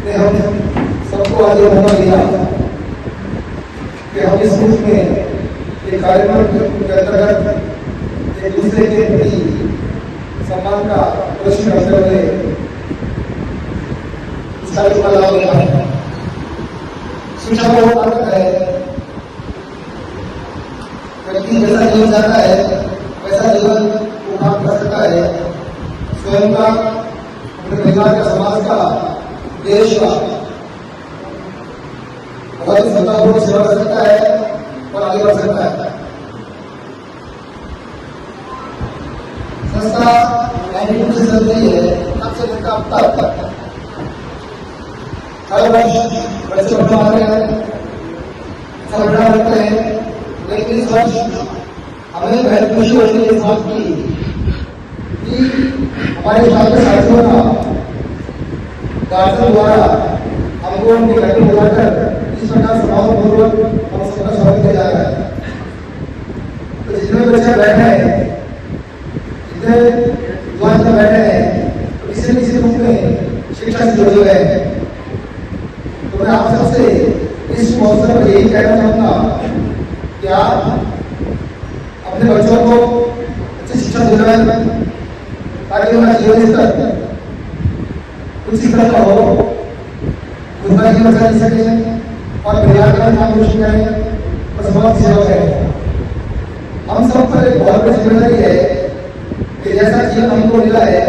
ने हम सबको आज ये मौका दिया कि हम इस रूप में एक कार्यक्रम के अंतर्गत एक दूसरे के प्रति सम्मान का प्रदर्शन करते हुए इस कार्यक्रम का लाभ लेना है। शिक्षा को ताकत है, व्यक्ति जैसा जीवन चाहता है वैसा जीवन को प्राप्त कर सकता है। स्वयं का, अपने परिवार का, समाज का, देश का बहुत ही सफलतापूर्वक सेवा कर सकता है और आगे बढ़ सकता है। संस्था 92 से चल रही है, तब से लेकर अब तक हर वर्ष बच्चे बढ़ा रहे हैं, बढ़ा रखते हैं। लेकिन इस वर्ष हमें बहुत खुशी होती है इस बात की कि हमारे छात्र साथियों का गार्जियन द्वारा हमको उनके घर में बुलाकर इस प्रकार समारोहपूर्वक हम सबका स्वागत किया जा रहा है। तो जितने बच्चे बैठे हैं, जितने युवा बैठे हैं, तो किसी न किसी रूप में शिक्षा से जुड़े हुए हैं। तो मैं आप सबसे इस अवसर पर यही कहना चाहूंगा कि आप अपने बच्चों को अच्छी शिक्षा दिलवाएं ताकि उनका जीवन स्तर कुछ इस तरह का हो, दूसरा जीवन कर सके और परिवार का नाम रोशन करें और समाज सेवा करें। हम सब पर एक बहुत बड़ी जिम्मेदारी है कि जैसा जीवन हमको मिला है,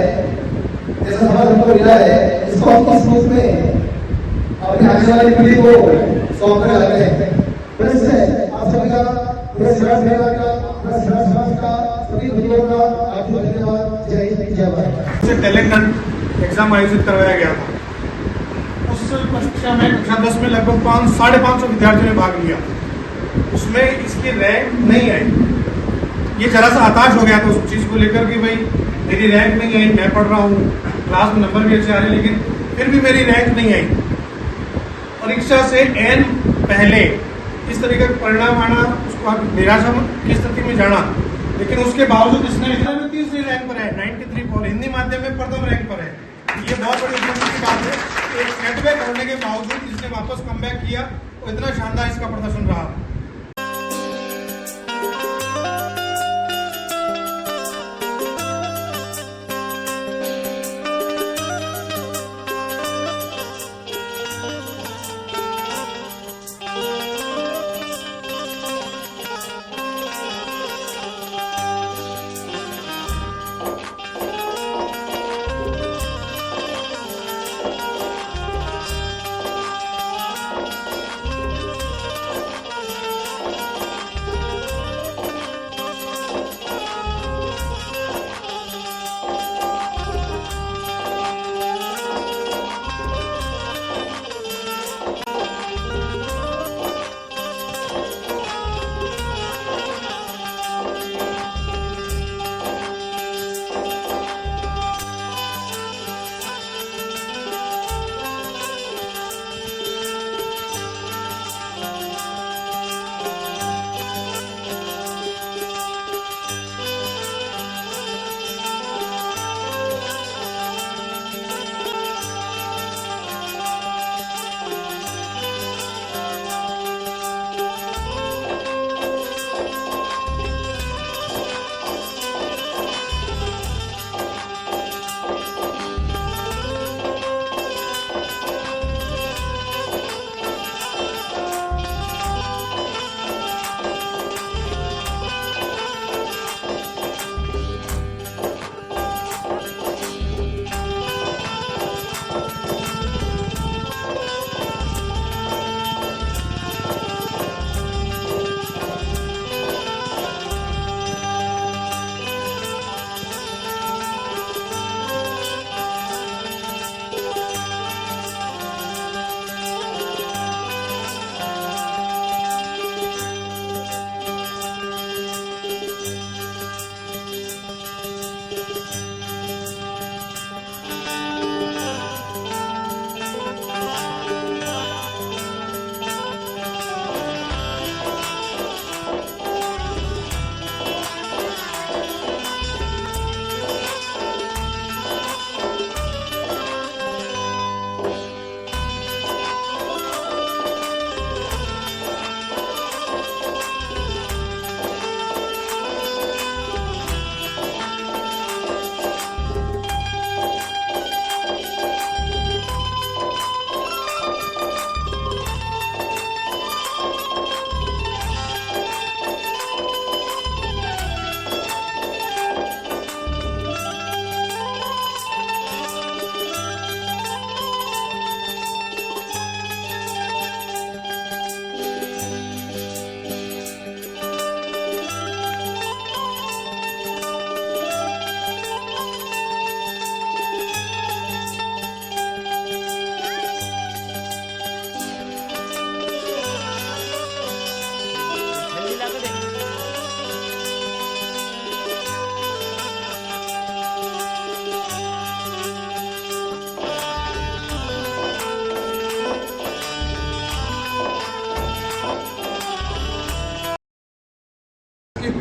जैसा समाज हमको मिला है, इसको हम किस रूप में अपनी आने वाली पीढ़ी को सौंप कर जाते हैं। आप सभी का, पूरे समाज का, सभी बच्चों का आपको धन्यवाद। जय हिंद, जय भारत। टैलेंट हंट एग्जाम आयोजित करवाया गया था। उस परीक्षा में कक्षा 10 में लगभग 550 विद्यार्थियों ने भाग लिया। उसमें इसकी रैंक नहीं आई। ये जरा सा हताश हो गया था उस चीज को लेकर कि भाई मेरी रैंक नहीं आई, मैं पढ़ रहा हूँ, क्लास में नंबर भी अच्छे आ रहे, लेकिन फिर भी मेरी रैंक नहीं आई। परीक्षा से एन पहले इस तरीके का परिणाम आना, उसको निराशा की स्थिति में जाना, लेकिन उसके बावजूद इसने तीसरी रैंक पर है, 93 और हिंदी माध्यम में प्रथम रैंक पर है। ये बहुत बड़ी उपलब्धि की बात है। एक सेटबैक होने के बावजूद इसने वापस कमबैक किया और इतना शानदार इसका प्रदर्शन रहा।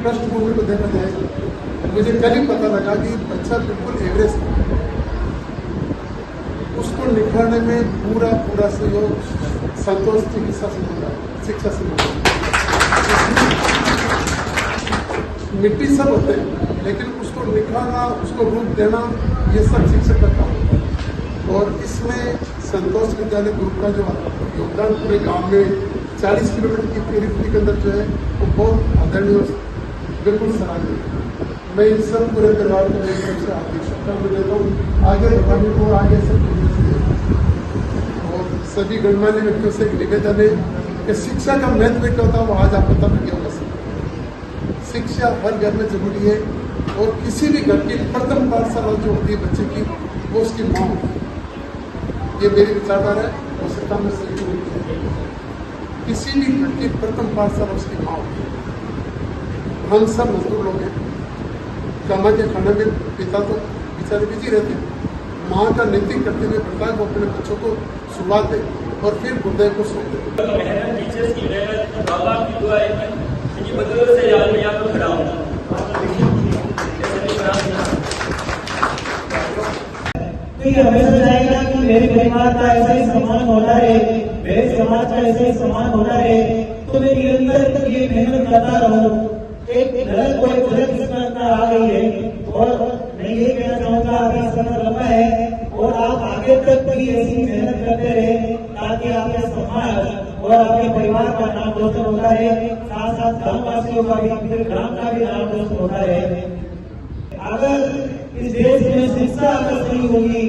पृष्ठभूमि को देखा जाए, मुझे कल ही पता लगा कि बच्चा बिल्कुल एवरेज था। उसको निखारने में पूरा सहयोग संतोष चिकित्सा से मिला, शिक्षा से मिला। मिट्टी सब होते हैं, लेकिन उसको निखारना, उसको रूप देना, ये सब शिक्षक का काम है। और इसमें संतोष विद्यालय ग्रुप का जो योगदान पूरे गांव में 40 किलोमीटर की पेरिफेरी के अंदर जो है वो बहुत आदरणीय, बिल्कुल सराहनीय। मैं इन सब पूरे परिवार को मेरी तरफ से हार्दिक शुभकामनाएं देता हूँ। आगे बढ़ाने को, आगे सब और सभी गणमान्य व्यक्तियों से एक निवेदन है कि शिक्षा का महत्व क्या होता है वो आज आपको तब किया जा सकता। शिक्षा हर घर में जरूरी है, और किसी भी घर की प्रथम पाठशाला जो होती है बच्चे की, वो उसकी माँ होती है। ये मेरी विचारधारा है, हो सकता है मैं सही नहीं। किसी भी घर की प्रथम पाठशाला उसकी माँ होती है। हम सब मजदूर लोग हैं, कमा के खाने में पिता तो बेचारे बिजी रहते हैं। माँ का नैतिक कर्तव्य बनता है वो अपने बच्चों को शुरुआत दे और फिर हृदय को सौंप दे। टीचर्स की बाबा की दुआ है कि बदौलत से आज मैं यहाँ पर खड़ा हूँ। तो ये हमेशा चाहेगा कि मेरे परिवार का ऐसा ही सम्मान होना है, मेरे समाज का ऐसा ही सम्मान होना है, तो मैं निरंतर ये मेहनत करता रहूँ। एक गलत कोई गलत किस्मत आ गई है, और मैं ये कहना चाहूँगा अभी समय लंबा है और आप आगे तक भी ऐसी मेहनत करते रहे, ताकि आपके समाज और आपके परिवार का नाम रोशन होता है, साथ साथ ग्रामवासियों का भी, फिर ग्राम का भी नाम रोशन होता है। अगर इस देश में शिक्षा अगर सही होगी,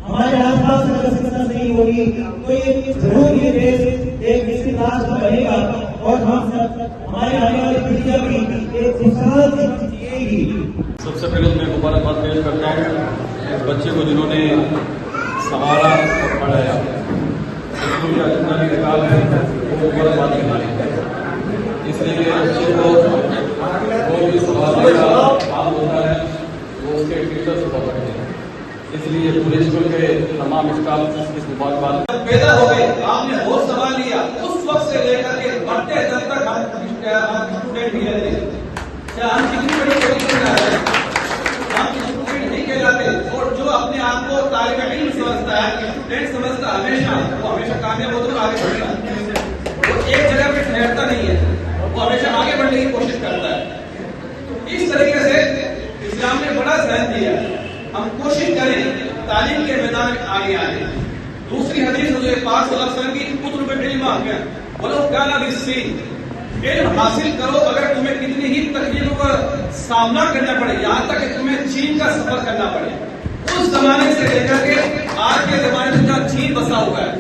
हमारे आसपास अगर शिक्षा सही होगी, तो ये जरूर ये देश एक विकसित राष्ट्र बनेगा और हम सब, हमारे आने वाली पीढ़ियां भी एक खुशहाल जिएगी। सबसे पहले मैं मुबारकबाद पेश करता हूँ इस बच्चे को जिन्होंने संभाला और पढ़ाया। स्कूल का जितना भी निकाल है वो मुबारकबाद के लायक है। इसलिए बच्चे को कोई भी संभालने का काम होता है वो उसके टीचर से पकड़ते हैं। इसलिए पूरे स्कूल के तमाम स्टाफ इस मुबारकबाद पैदा हो गए, आपने होश संभाल लिया, उस वक्त से लेकर के बढ़ते दर तक हम स्टूडेंट ही रहते हैं। क्या हम कितनी बड़ी कोशिश कर रहे हैं, हम स्टूडेंट नहीं कहलाते। और जो अपने आप को तालिब इल्म समझता है, स्टूडेंट समझता है, वो हमेशा कामयाब होता है, आगे बढ़ता है। वो एक जगह पे ठहरता नहीं है, वो हमेशा आगे बढ़ने की कोशिश करता है। इस तरीके से इस्लाम ने बड़ा ध्यान दिया। हम कोशिश करें तालीम के मैदान में आगे आए। दूसरी हदीस हुजूर पाक सल्लल्लाहु अलैहि वसल्लम की, उतलुब इल्म आगे वलो काना बिस्सीन, इल्म हासिल करो अगर तुम्हें कितनी ही तकलीफों का सामना करना पड़े, यहाँ तक कि तुम्हें चीन का सफर करना पड़े। उस जमाने से लेकर के आज के जमाने में जहाँ चीन बसा हुआ है,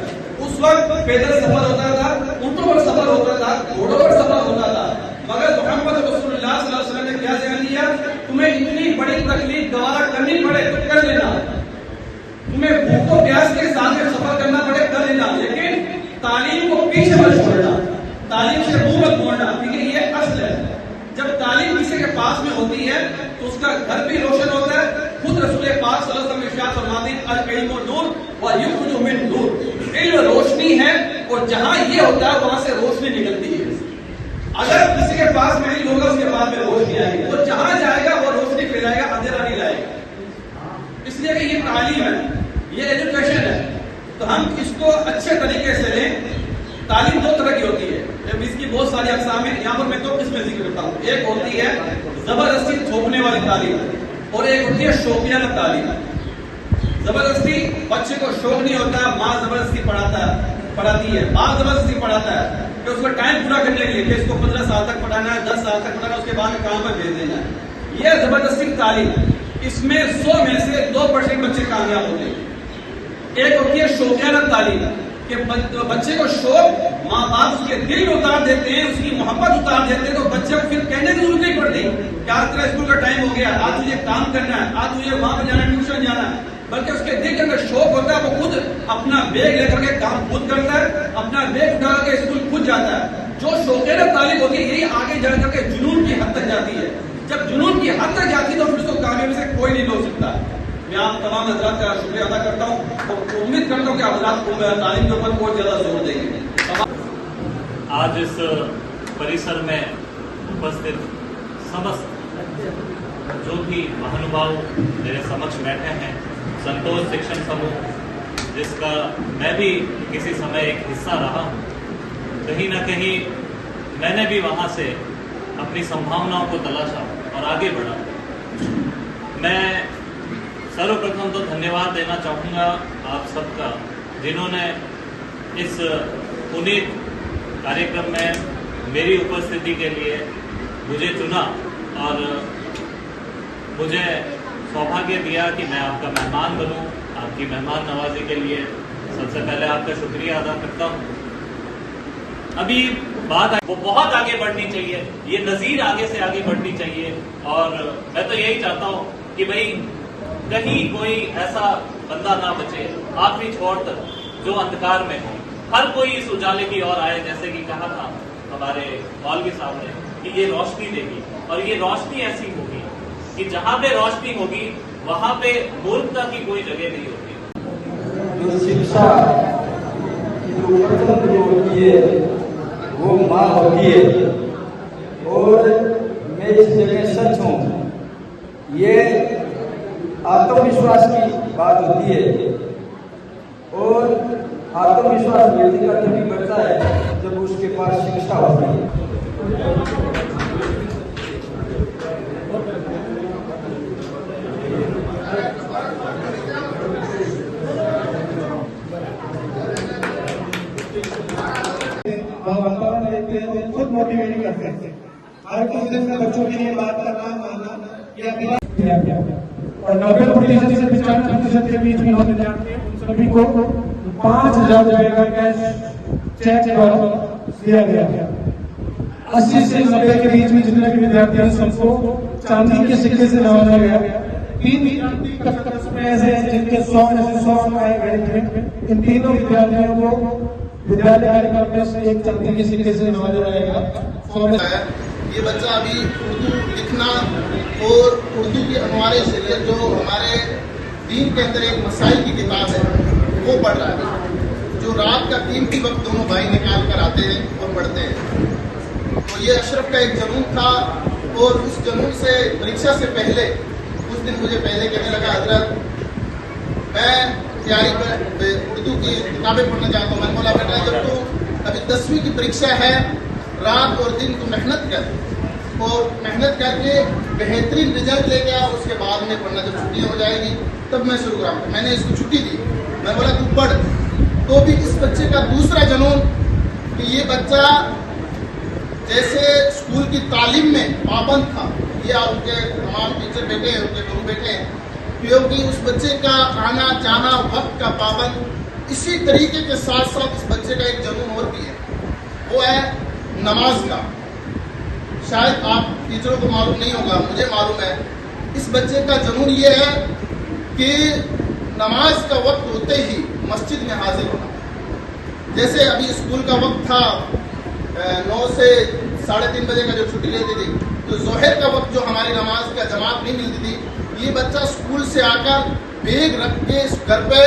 उस वक्त पैदल सफर होता था, ऊँटों पर सफर होता था, घोड़ों पर सफर होता था। मगर मोहम्मद रसूलुल्लाह सल्लल्लाहु अलैहि वसल्लम ने क्या ध्यान दिया, तुम्हें इतनी बड़ी तकलीफ गवारा करनी पड़े तो कर लेना, तुम्हें भूखों प्यास के साथ में सफर करना पड़े कर लेना, लेकिन तालीम को पीछे मत छोड़ना, तालीम से मुंह मत मोड़ना, क्योंकि ये असल है। जब तालीम किसी के पास में होती है तो उसका घर भी रोशन होता है। खुद रसूल पाक सल्लल्लाहु अलैहि वसल्लम इरशाद फरमाते हैं, अल इल्मु नूर व युखरुजु मिन नूर, इल्म रोशनी है और जहां ये होता है वहां से रोशनी निकलती है। अगर किसी के पास में नहीं होगा उसके पास में रोशनी आएगी, वो जहां जाएगा वो रोशनी फैलाएगा, अंधेरा नहीं लाएगा। इसलिए कि ये तालीम है, ये एजुकेशन है, तो हम इसको अच्छे तरीके से लें। तालीम दो तरह की होती है, इसकी बहुत सारी अक़साम है। यहाँ पर मैं दो किस्में जिक्र करता हूँ। एक होती है जबरदस्ती थोपने वाली तालीम और एक होती है शौकियाना तालीम। जबरदस्ती बच्चे को शौक नहीं होता, माँ जबरदस्ती पढ़ाती है, बाप जबरदस्ती पढ़ाता है कि उसका टाइम पूरा करने के लिए, कि इसको 15 साल तक पढ़ाना है, 10 साल तक पढ़ाना है, उसके बाद में काम पर भेज देना है। यह जबरदस्ती तालीम, इसमें 100 में से 2% बच्चे कामयाब होते हैं। एक होती है शौकियाना तालीम कि बच्चे को शौक माँ बाप उसके दिल में उतार देते हैं, उसकी मोहब्बत उतार देते हैं, तो बच्चे को फिर कहने की जरूरत नहीं पड़ती क्या तेरा स्कूल का टाइम हो गया, आज तुझे काम करना है, आज तुझे वहां पर जाना, ट्यूशन जाना है। बल्कि उसके दिल के अंदर शौक होता है, वो खुद अपना बैग लेकर के काम खुद करता है, अपना बैग उठा के स्कूल खुद जाता है। जो शौकियाना तालीम होती है यही आगे जाकर के जुनून की हद तक जाती है। जब जुनून की हद तक जाती है तो फिर उसको कामयाबी से कोई नहीं रोक सकता। मैं आप तमाम हज़रात का शुक्रिया अदा करता हूँ और उम्मीद करता हूँ कि हज़रात तालीम के ऊपर बहुत ज्यादा जोर देंगे। आज इस परिसर में उपस्थित समस्त जो भी महानुभाव मेरे समक्ष बैठे हैं, संतोष शिक्षण समूह जिसका मैं भी किसी समय एक हिस्सा रहा हूँ, कहीं ना कहीं मैंने भी वहाँ से अपनी संभावनाओं को तलाशा और आगे बढ़ा। मैं सर्वप्रथम तो धन्यवाद देना चाहूँगा आप सबका, जिन्होंने इस पुनीत कार्यक्रम में मेरी उपस्थिति के लिए मुझे चुना और मुझे सौभाग्य दिया कि मैं आपका मेहमान बनूं। आपकी मेहमान नवाजी के लिए सबसे पहले आपका शुक्रिया अदा करता हूं। अभी बात वो बहुत आगे बढ़नी चाहिए, ये नज़ीर आगे से आगे बढ़नी चाहिए और मैं तो यही चाहता हूं कि भाई कहीं कोई ऐसा बंदा ना बचे आखिरी छोर तक जो अंधकार में हो, हर कोई इस उजाले की ओर आए। जैसे कि कहा था हमारे मौलवी साहब ने कि ये रोशनी देगी और ये रोशनी ऐसी होगी कि जहाँ पे रोशनी होगी वहाँ पे मूर्खता की कोई जगह नहीं होगी। जो शिक्षा की जो प्रथम जो होती है वो माँ होती है और मैं इस जगह सच हूँ, ये आत्मविश्वास की बात होती है और आत्मविश्वास व्यक्ति का तभी बढ़ता है जब उसके पास शिक्षा होती है। वातावरण देखते हैं तो खुद मोटिवेट करते हैं। हर कुछ दिन में बच्चों के लिए बात करना मानना या और 90% से 95% के बीच में हम जानते हैं उन सभी को 5,000 रुपए का कैश चेक दिया गया। 80 से 90 के बीच में जितने भी विद्यार्थी हैं सबको चांदी के सिक्के से नवाजा गया। 3 ऐसे हैं जिनके 100 आए गए थे। इन तीनों विद्यार्थियों को विद्यालय कार्यक्रम से एक चांदी के सिक्के से नवाजा जाएगा। ये बच्चा अभी उर्दू लिखना और उर्दू की अनवारे शरीयत जो हमारे दीन के अंदर एक मसाइल की किताब है वो पढ़ रहा है, जो रात का कीमती वक्त दोनों भाई निकाल कर आते हैं और पढ़ते हैं। तो ये अशरफ का एक जुनून था और उस जुनून से परीक्षा से पहले उस दिन मुझे पहले कहने लगा, हजरत मैं तैयारी पर उर्दू की किताबें पढ़ना चाहता हूँ। मैंने बोला बेटा जब तू अभी 10वीं की परीक्षा है, रात और दिन तू मेहनत कर और मेहनत करके बेहतरीन रिजल्ट लेके आ, उसके बाद में पढ़ना। जब छुट्टी हो जाएगी तब मैं शुरू कराऊंगा। मैंने इसको छुट्टी दी, मैं बोला तू पढ़। तो भी इस बच्चे का दूसरा जुनून कि ये बच्चा जैसे स्कूल की तालीम में पाबंद था, या उनके तमाम टीचर बैठे हैं, उनके गुरु बैठे हैं, क्योंकि उस बच्चे का आना जाना वक्त का पाबंद। इसी तरीके के साथ साथ इस बच्चे का एक जुनून और भी है, वो है नमाज का। शायद आप टीचरों को मालूम नहीं होगा, मुझे मालूम है। इस बच्चे का जुनून ये है कि नमाज का वक्त होते ही मस्जिद में हाजिर होना। जैसे अभी स्कूल का वक्त था 9 से 3:30 बजे का जो छुट्टी लेती थी, तो जोहर का वक्त जो हमारी नमाज का जमात नहीं मिलती थी, ये बच्चा स्कूल से आकर बैग रख के घर पे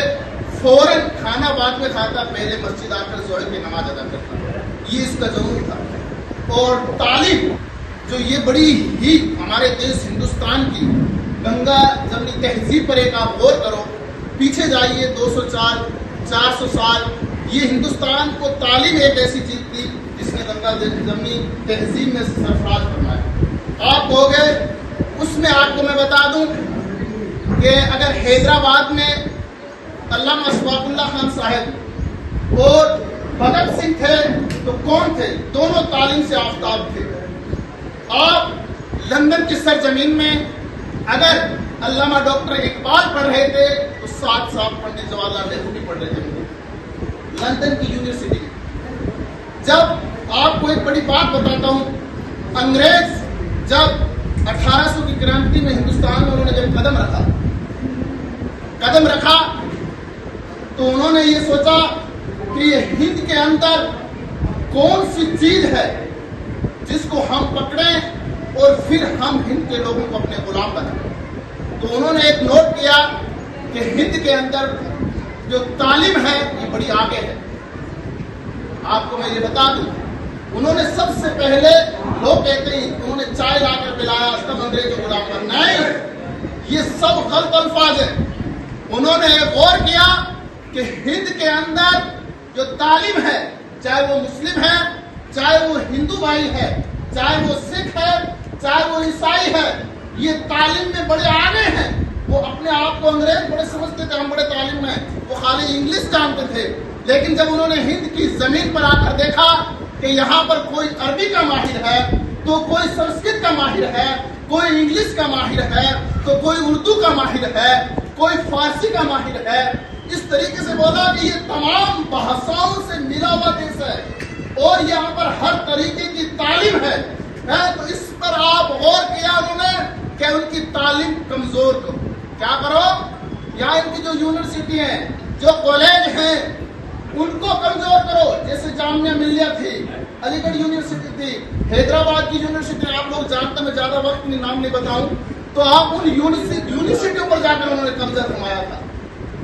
फौरन खाना बाद में खाता, पहले मस्जिद आकर जोहर की नमाज अदा करता। ये इसका जुनून था। और तालीम जो ये बड़ी ही हमारे देश हिंदुस्तान की गंगा जमनी तहजीब पर एक आप गौर करो, पीछे जाइए 200 साल 400 साल, ये हिंदुस्तान को तालीम एक ऐसी चीज थी जिसने गंगा जमनी तहजीब में सरफराज करवाया। आप हो गए उसमें आपको मैं बता दूं कि अगर हैदराबाद में अल्लामा अशफाकुल्लाह खान साहब और भगत सिंह थे तो कौन थे? दोनों तालीम से आफ्ताब थे। आप लंदन की सरजमीन में अगर अल्लामा डॉक्टर इकबाल पढ़ रहे थे तो साथ साथ पंडित जवाहरलाल नेहरू भी पढ़ रहे थे लंदन की यूनिवर्सिटी। जब आपको एक बड़ी बात बताता हूं, अंग्रेज जब 1800 की क्रांति में हिंदुस्तान में उन्होंने जब कदम रखा तो उन्होंने ये सोचा कि ये हिंद के अंदर कौन सी चीज है जिसको हम पकड़ें और फिर हम हिंद के लोगों को अपने गुलाम बनाएं। तो उन्होंने एक नोट किया कि हिंद के अंदर जो तालीम है ये बड़ी आगे है। आपको मैं ये बता दूं उन्होंने सबसे पहले, लोग कहते हैं उन्होंने चाय लाकर पिलाया तब अंग्रेजों को गुलाम करना, नहीं, ये सब गलत अल्फाज है। उन्होंने गौर किया कि हिंद के अंदर जो तालीम है, चाहे वो मुस्लिम है, चाहे वो हिंदू भाई है, चाहे वो सिख है, चाहे वो ईसाई है, ये तालीम में बड़े आगे हैं। वो अपने आप को अंग्रेज बड़े समझते थे, हम बड़े तालीम में, वो खाली इंग्लिश जानते थे। लेकिन जब उन्होंने हिंद की जमीन पर आकर देखा कि यहाँ पर कोई अरबी का माहिर है, तो कोई संस्कृत का माहिर है, कोई इंग्लिश का माहिर है, तो कोई उर्दू का माहिर है, कोई फारसी का माहिर है, इस तरीके से बोला कि ये तमाम भाषाओं से मिला हुआ देश है और यहाँ पर हर तरीके की तालीम है। तो इस पर आप गौर किया उन्होंने कि उनकी तालीम कमजोर करो, क्या करो, यहाँ इनकी जो यूनिवर्सिटी है, जो कॉलेज हैं, उनको कमजोर करो। जैसे जामिया मिलिया थी, अलीगढ़ यूनिवर्सिटी थी, हैदराबाद की यूनिवर्सिटी आप लोग जानते, मैं ज्यादा वक्त में नाम नहीं बताऊं, तो आप उन यूनिवर्सिटियों पर जाकर उन्होंने कब्जा जमाया था।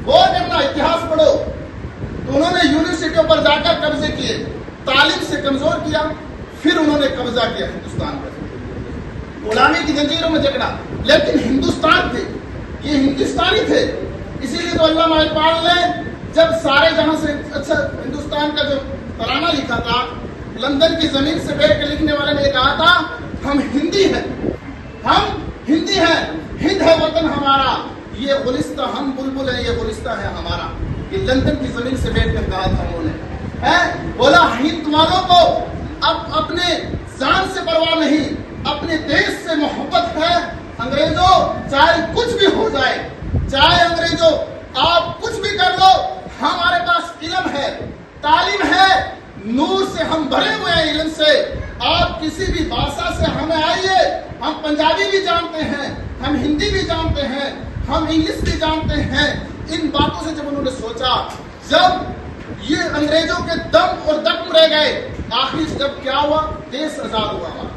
वो करना, इतिहास पढ़ो, तो उन्होंने यूनिवर्सिटियों पर जाकर कब्जे किए, तालीम से कमजोर किया, फिर उन्होंने कब्जा किया हिंदुस्तान पर, गुलामी की जंजीरों में जकड़ा। लेकिन हिंदुस्तान थे, ये हिंदुस्तानी थे। इसीलिए तो अल्लामा इकबाल ने जब सारे जहां से अच्छा हिंदुस्तान का जो तराना लिखा था, लंदन की जमीन से बैठ के लिखने वाले ने कहा था, हम हिंदी हैं, हम हिंदी हैं, हिंद है वतन हमारा, ये गुलिस्ता, हम बुलबुल है, ये गुलिस्ता है हमारा। ये लंदन की जमीन से बैठ कर कहा था उन्होंने, है बोला हिंद वालों को अब अपने जान से परवाह नहीं, अपने देश से मोहब्बत है। अंग्रेजों चाहे कुछ भी हो जाए, चाहे अंग्रेजों आप कुछ भी कर लो, हमारे पास इल्म है, तालीम है, नूर से हम भरे हुए हैं, इल्म से। आप किसी भी भाषा से हमें आइए, हम पंजाबी भी जानते हैं, हम हिंदी भी जानते हैं, हम इंग्लिश भी जानते हैं। इन बातों से जब उन्होंने सोचा, जब ये अंग्रेजों के दम और दम रह गए, आखिर जब क्या हुआ, देश आजाद हुआ।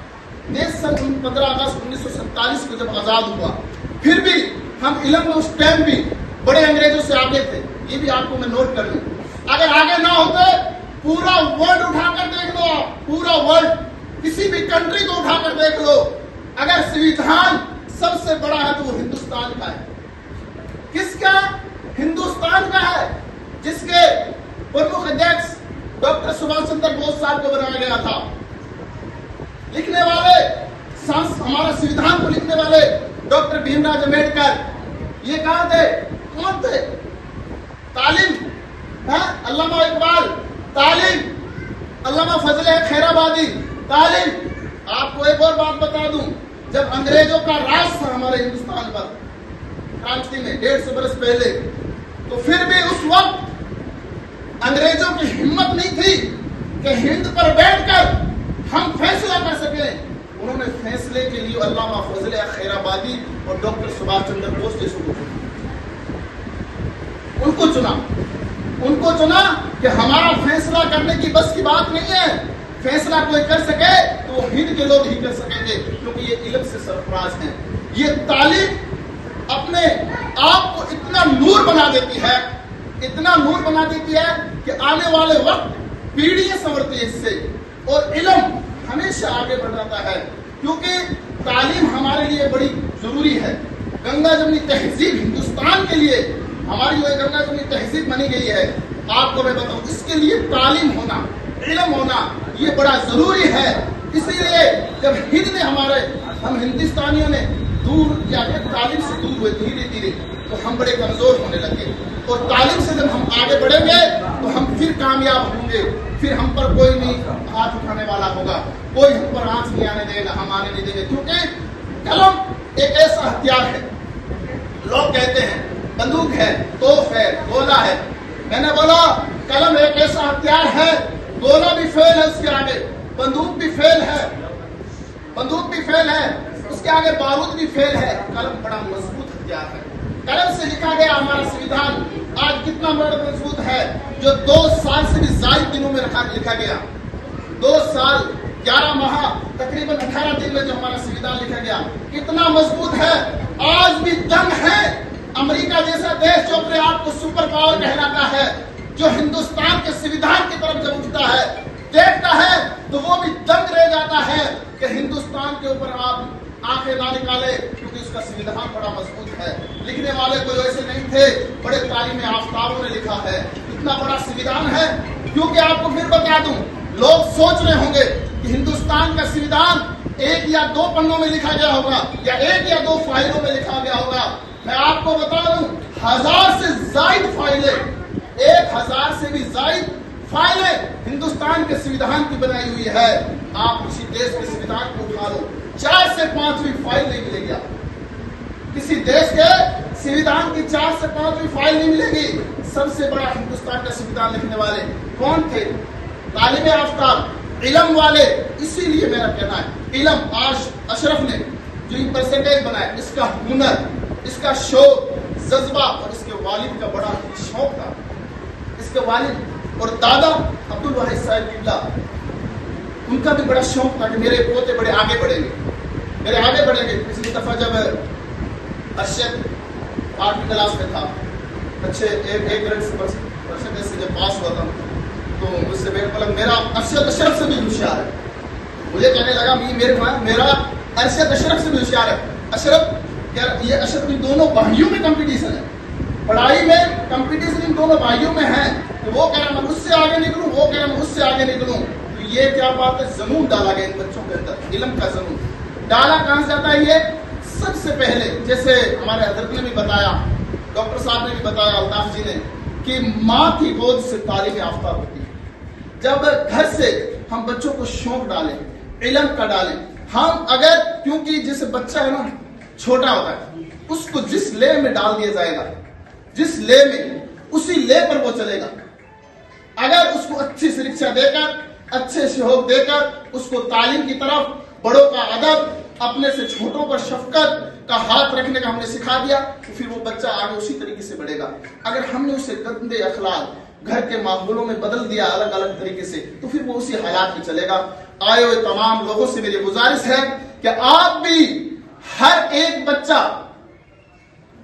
देश सन 15 अगस्त 1947 को जब आजाद हुआ, फिर भी हम इल्म में उस टाइम भी बड़े अंग्रेजों से आगे थे। ये भी आपको मैं नोट कर लूं, अगर आगे ना होते, पूरा वर्ल्ड उठाकर देख लो आप, पूरा वर्ल्ड, किसी भी कंट्री को उठाकर देख लो, अगर संविधान सबसे बड़ा है तो वो हिंदुस्तान का है। किसका? हिंदुस्तान का है, जिसके प्रमुख अध्यक्ष डॉक्टर सुभाष चंद्र बोस साहब को बनाया गया था। लिखने वाले, हमारा संविधान को लिखने वाले डॉक्टर भीमराव अम्बेडकर, ये कहाँ थे, कौन थे? तालीम, अल्लामा इकबाल, तालीम, अल्लामा फजल खैराबादी, तालीम। आपको एक और बात बता दूं, जब अंग्रेजों का राज था हमारे हिंदुस्तान पर क्रांति में 150 बरस पहले, तो फिर भी उस वक्त अंग्रेजों की हिम्मत नहीं थी कि हिंद पर बैठकर हम फैसला कर सके। उन्होंने फैसले के लिए अल्लामा फजल खैराबादी और डॉक्टर सुभाष चंद्र बोस जैसों को उनको चुना कि हमारा फैसला करने की बस की बात नहीं है, फैसला कोई कर सके तो वो हिंद के लोग ही कर सकेंगे, क्योंकि ये इल्म से सरफराज हैं। ये तालीम अपने आप को इतना नूर बना देती है, इतना नूर बना देती है कि आने वाले वक्त पीढ़ियां संवरती है इससे, और इल्म हमेशा आगे बढ़ जाता है, क्योंकि तालीम हमारे लिए बड़ी जरूरी है। गंगा जमनी तहजीब हिंदुस्तान के लिए, हमारी जो गंगा जमनी तहजीब बनी गई है, आपको मैं बताऊं, इसके लिए तालीम होना, इल्म होना ये बड़ा जरूरी है। इसीलिए जब हिंद ने हम हिंदुस्तानियों ने दूर जाकर तालीम से दूर हुए धीरे धीरे, तो हम बड़े कमजोर होने लगे, और तालीम से जब हम आगे बढ़ेंगे तो हम फिर कामयाब होंगे, फिर हम पर कोई नहीं हाथ उठाने वाला होगा, कोई हम पर आंच नहीं आने देगा, हम आने नहीं देंगे, क्योंकि कलम एक ऐसा हथियार है। लोग कहते हैं बंदूक है, तोप है, गोला है, मैंने बोला कलम एक ऐसा हथियार है, गोला भी फेल है उसके आगे, बंदूक भी फेल है, उसके आगे बारूद भी फेल है। कलम बड़ा मजबूत हथियार है। कलम से लिखा गया हमारा संविधान आज कितना बड़ा मजबूत है, जो 2 साल से भी ज्यादा दिनों में लिखा गया, 2 साल 11 माह तकरीबन 18 दिन में जो हमारा संविधान लिखा गया, कितना मजबूत है। आज भी दम है। अमेरिका जैसा देश जो अपने आप को सुपर पावर कहलाता है, जो हिंदुस्तान के संविधान की तरफ जब उठता है, देखता है तो वो भी दंग रह जाता है कि हिंदुस्तान के ऊपर आप आंखें ना निकाले, क्योंकि उसका संविधान बड़ा मजबूत है। लिखने वाले कोई ऐसे नहीं थे, बड़े तालीम आफ्ताबों ने लिखा है, इतना बड़ा संविधान है। क्योंकि आपको फिर बता दूं, लोग सोच रहे होंगे कि हिंदुस्तान का संविधान 1 या 2 पन्नों में लिखा गया होगा या 1 या 2 फाइलों में लिखा गया होगा। मैं आपको बता दूं, 1000 से ज्यादा फाइलें, 1000 से भी ज्यादा फाइलें हिंदुस्तान के संविधान की बनाई हुई है। आप किसी देश के संविधान को उठा लो, 4 से 5वीं फाइल नहीं मिलेगी आपको। किसी देश के संविधान की 4 से 5वीं फाइल नहीं मिलेगी। सबसे बड़ा हिंदुस्तान का संविधान लिखने वाले कौन थे? तालिब आफ्ताब, इल्म वाले। इसीलिए मेरा कहना है, इल्म आज अशरफ ने जो ये परसेंटेज बनाया, इसका हुनर, इसका शौक, जज्बा और इसके वालिद का बड़ा शौक था। इसके वालिद और दादा अब्दुल वाहिद साहब किबला, उनका भी बड़ा शौक था कि मेरे पोते बड़े आगे बढ़ेंगे, मेरे आगे बढ़ेंगे। पिछली दफा जब अरशद 8वीं क्लास में था, अच्छे एक ग्रेड परसेंटेज से जब पास हुआ था, तो मुझसे मेरा अरशद अशरफ से भी होशियार है। मुझे कहने लगा मेरा अरशद अशरफ से भी होशियार है। अशरफ यार, ये अशरफ इन दोनों भाइयों में कंपटीशन है, पढ़ाई में कंपटीशन इन दोनों भाइयों में है। तो वो कह रहा मैं उससे आगे निकलूं, वो कह रहा मैं उससे आगे निकलूं। तो ये क्या बात है, जुनून डाला गया इन बच्चों के अंदर, इल्म का जुनून डाला। कहां से आता है ये? सबसे पहले जैसे हमारे हजरत ने भी बताया, डॉक्टर साहब ने भी बताया, अल्ताफ जी ने, कि माँ की गोद से तालीम याफ्ता होती है। जब घर से हम बच्चों को शौक डालें, इल्म का डालें, हम अगर, क्योंकि जैसे बच्चा है ना, छोटा होता है, उसको जिस ले में डाल दिया जाएगा, जिस ले में, उसी ले पर वो चलेगा। अगर उसको अच्छी शिक्षा देकर, अच्छे शौक देकर, उसको तालीम की तरफ, बड़ों का अदब, अपने से छोटों पर शफकत का हाथ रखने का हमने सिखा दिया, तो फिर वो बच्चा आगे उसी तरीके से बढ़ेगा। अगर हमने उसे गंदे अखलाक घर के माहौलों में बदल दिया अलग अलग तरीके से, तो फिर वो उसी हालात में चलेगा। आए हुए तमाम लोगों से मेरी गुजारिश है कि आप भी, हर एक बच्चा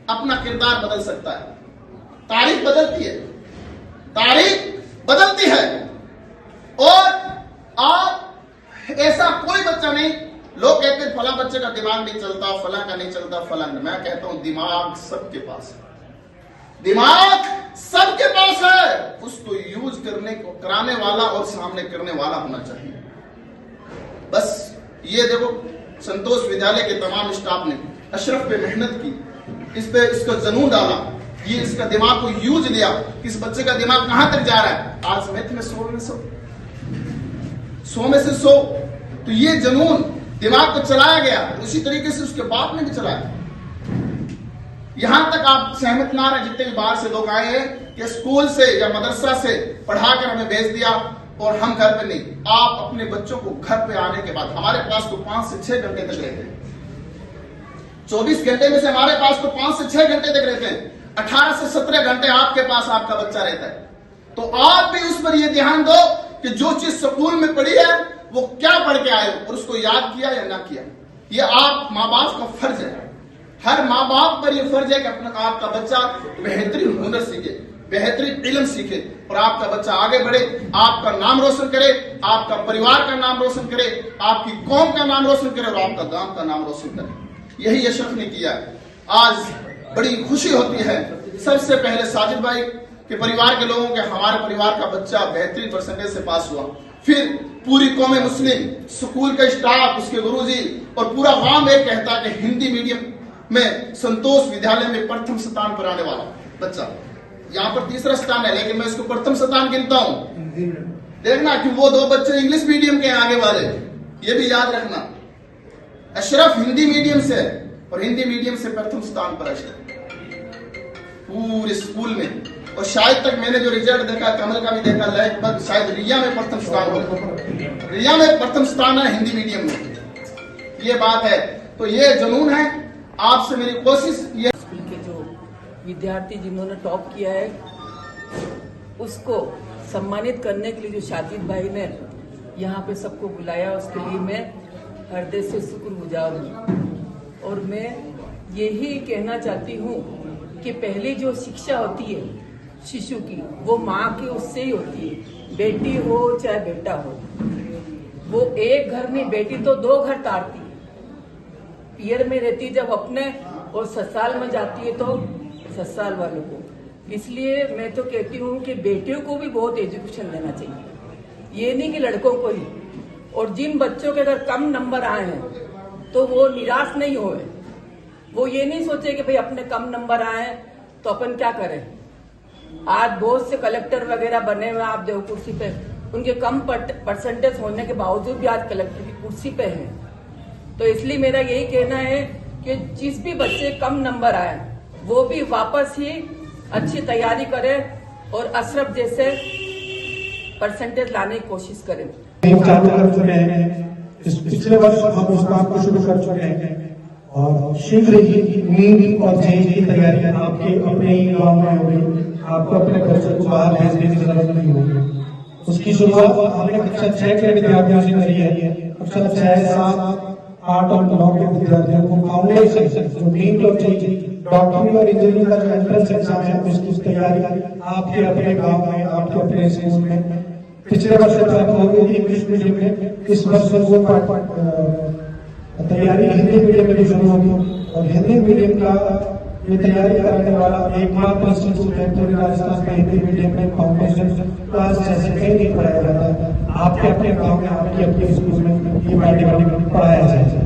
अपना किरदार बदल सकता है। तारीख बदलती है, तारीख बदलती है, और आप ऐसा कोई बच्चा नहीं, लोग कहते हैं फला बच्चे का दिमाग नहीं चलता, फला का नहीं चलता, फला। मैं कहता हूं दिमाग सबके पास है, दिमाग सबके पास है, उसको यूज करने को कराने वाला और सामने करने वाला होना चाहिए। बस ये देखो, संतोष विद्यालय के तमाम स्टाफ ने अशरफ पे मेहनत की, इस पे इसका जुनून डाला, ये इसका दिमाग को यूज लिया, इस बच्चे का दिमाग कहां तक जा रहा है। आज मैथ में 100 में से 100, तो ये जुनून दिमाग को चलाया गया, उसी तरीके से उसके बाप ने भी चलाया। यहां तक आप सहमत ना रहे, जितने भी बाहर से लोग आए हैं कि स्कूल से या मदरसा से पढ़ाकर हमें भेज दिया और हम घर पे नहीं। आप अपने बच्चों को घर पे आने के बाद, हमारे पास तो 5 से 6 घंटे तक रहते हैं, 24 घंटे में से हमारे पास तो 5 से 6 घंटे तक रहते हैं, 18 से 17 घंटे आपके पास आपका बच्चा रहता है। तो आप भी उस पर यह ध्यान दो कि जो चीज स्कूल में पढ़ी है वो क्या पढ़ के आए और उसको याद किया या ना किया। ये आप माँ बाप का फर्ज है, हर माँ बाप पर यह फर्ज है कि अपना आपका बच्चा बेहतरीन हुनर सीखे, बेहतरीन इल्म सीखे और आपका बच्चा आगे बढ़े, आपका नाम रोशन करे, आपका परिवार का नाम रोशन करे, आपकी कौम का नाम रोशन करे और आपका गांव का नाम रोशन करे। यही अशरफ ने किया। आज बड़ी खुशी होती है, सबसे पहले साजिद भाई के परिवार के लोगों के, हमारे परिवार का बच्चा बेहतरीन परसेंटेज से पास हुआ, फिर पूरी कौम मुस्लिम, स्कूल का स्टाफ, उसके गुरुजी और पूरा गांव में कहता है कि हिंदी मीडियम में संतोष विद्यालय में प्रथम स्थान पर आने वाला बच्चा, यहाँ पर तीसरा स्थान है, लेकिन मैं इसको प्रथम स्थान गिनता हूँ। देखना कि वो 2 बच्चे इंग्लिश मीडियम के आगे वाले, ये भी याद रखना। अशरफ हिंदी मीडियम से और हिंदी मीडियम से प्रथम स्थान पर अशरफ पूरे स्कूल में। और शायद तक मैंने जो रिजल्ट देखा, कमल का भी देखा, लगभग शायद रिया में प्रथम स्थान हो, रिया में प्रथम स्थान है हिंदी मीडियम में। ये बात है, तो ये जुनून है। आपसे मेरी कोशिश ये, स्कूल के जो विद्यार्थी जिन्होंने टॉप किया है उसको सम्मानित करने के लिए जो शाजिद भाई ने यहाँ पे सबको बुलाया, उसके लिए मैं हृदय से शुक्रगुजार हूँ। और मैं यही कहना चाहती हूँ कि पहले जो शिक्षा होती है शिशु की, वो माँ की उससे ही होती है, बेटी हो चाहे बेटा हो। वो एक घर में बेटी तो 2 घर तारती है। पियर में रहती जब अपने और ससुराल में जाती है तो ससुराल वालों को। इसलिए मैं तो कहती हूँ कि बेटियों को भी बहुत एजुकेशन देना चाहिए, ये नहीं कि लड़कों को ही। और जिन बच्चों के अगर कम नंबर आए हैं तो वो निराश नहीं होए, वो ये नहीं सोचे कि भाई अपने कम नंबर आए तो अपन क्या करें। आज बहुत से कलेक्टर वगैरह बने हुए आप देव कुर्सी पे, उनके कम परसेंटेज होने के बावजूद भी आज कलेक्टर की कुर्सी पे हैं। तो इसलिए मेरा यही कहना है कि जिस भी बच्चे कम नंबर आए वो भी वापस ही अच्छी तैयारी करें और अशरफ जैसे परसेंटेज लाने की कोशिश करें। चालू कर चुके हैं, इस पिछले वर्ष हम उस काम को शुरू कर चुके हैं और शीघ्र ही नीट और जेईई की तैयारी आपके अपने ही गांव में होगी। आपको अपने घर से बाहर भेजने की जरूरत नहीं होगी। उसकी शुरुआत हमने कक्षा 6 के विद्यार्थियों से करी है। कक्षा 6, 7, 8 और 9 के विद्यार्थियों को फाउंडेशन जो नीट और जेईई डॉक्टरी और इंजीनियरिंग का जो एंट्रेंस एग्जाम है उसकी तैयारी आपके अपने गांव में, आपके अपने स्कूल में पिछले वर्ष प्राप्त हो गई थी इंग्लिश मीडियम में। इस वर्ष वो तैयारी हिंदी मीडियम में भी शुरू होगी और हिंदी मीडियम का ये तैयारी करने वाला एकमात्र इंस्टीट्यूट है पूरे राजस्थान में हिंदी मीडियम में फाउंडेशन क्लास जैसे कहीं नहीं पढ़ाया जाता। आपके अपने गाँव में, आपके अपने स्कूल में ये पढ़ाया जाए।